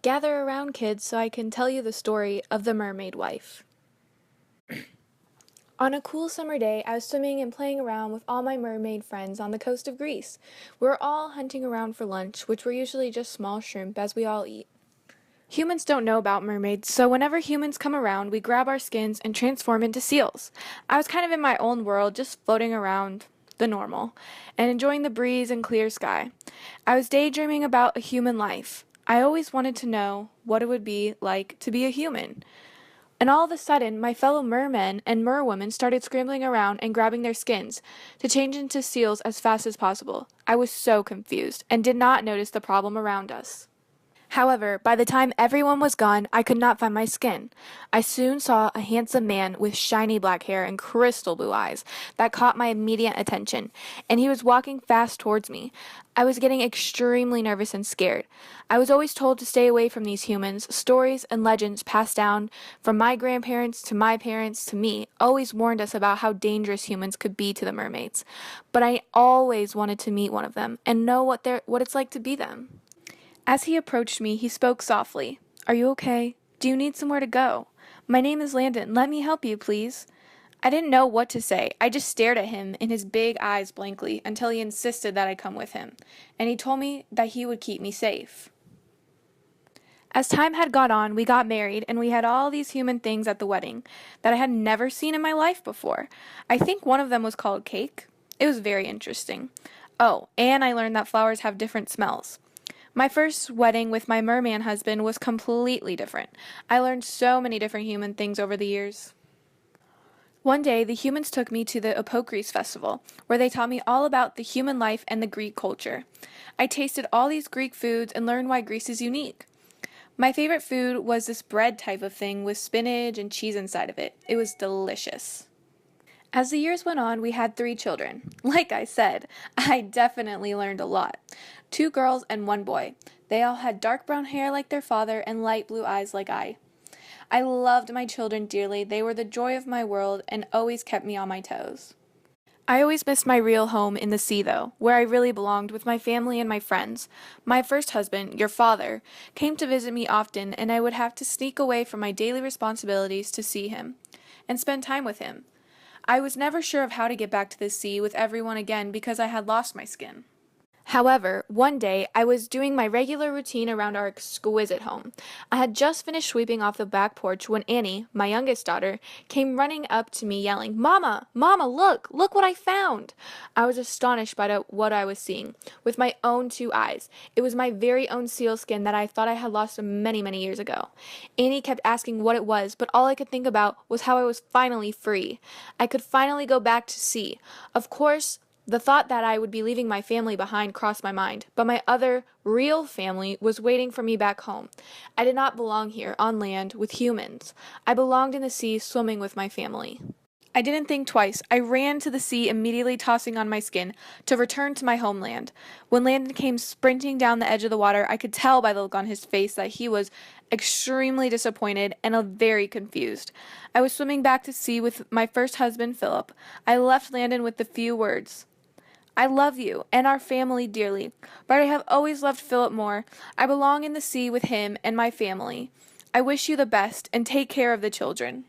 Gather around, kids, so I can tell you the story of the Mermaid Wife. On a cool summer day, I was swimming and playing around with all my mermaid friends on the coast of Greece. We were all hunting around for lunch, which were usually just small shrimp, as we all eat. Humans don't know about mermaids, so whenever humans come around, we grab our skins and transform into seals. I was kind of in my own world, just floating around the normal, and enjoying the breeze and clear sky. I was daydreaming about a human life. I always wanted to know what it would be like to be a human. And all of a sudden, my fellow mermen and merwomen started scrambling around and grabbing their skins to change into seals as fast as possible. I was so confused and did not notice the problem around us. However, by the time everyone was gone, I could not find my skin. I soon saw a handsome man with shiny black hair and crystal blue eyes that caught my immediate attention, and he was walking fast towards me. I was getting extremely nervous and scared. I was always told to stay away from these humans. Stories and legends passed down from my grandparents to my parents to me always warned us about how dangerous humans could be to the mermaids. But I always wanted to meet one of them and know what it's like to be them. As he approached me, he spoke softly. "Are you okay? Do you need somewhere to go? My name is Landon. Let me help you, please." I didn't know what to say. I just stared at him in his big eyes blankly until he insisted that I come with him, and he told me that he would keep me safe. As time had gone on, we got married, and we had all these human things at the wedding that I had never seen in my life before. I think one of them was called cake. It was very interesting. Oh, and I learned that flowers have different smells. My first wedding with my merman husband was completely different. I learned so many different human things over the years. One day, the humans took me to the Apokris festival, where they taught me all about the human life and the Greek culture. I tasted all these Greek foods and learned why Greece is unique. My favorite food was this bread type of thing with spinach and cheese inside of it. It was delicious. As the years went on, we had 3 children. Like I said, I definitely learned a lot. 2 girls and 1 boy. They all had dark brown hair like their father and light blue eyes like I. I loved my children dearly. They were the joy of my world and always kept me on my toes. I always missed my real home in the sea, though, where I really belonged with my family and my friends. My first husband, your father, came to visit me often, and I would have to sneak away from my daily responsibilities to see him and spend time with him. I was never sure of how to get back to the sea with everyone again because I had lost my skin. However, one day I was doing my regular routine around our exquisite home. I had just finished sweeping off the back porch when Annie, my youngest daughter, came running up to me yelling, "Mama, Mama, look what I found!" I was astonished by what I was seeing with my own 2 eyes. It was my very own seal skin that I thought I had lost many, many years ago. Annie kept asking what it was, but all I could think about was how I was finally free. I could finally go back to sea. Of course, the thought that I would be leaving my family behind crossed my mind, but my other, real family was waiting for me back home. I did not belong here, on land, with humans. I belonged in the sea, swimming with my family. I didn't think twice. I ran to the sea, immediately tossing on my skin, to return to my homeland. When Landon came sprinting down the edge of the water, I could tell by the look on his face that he was extremely disappointed and very confused. I was swimming back to sea with my first husband, Philip. I left Landon with the few words, "I love you and our family dearly, but I have always loved Philip more. I belong in the sea with him and my family. I wish you the best and take care of the children."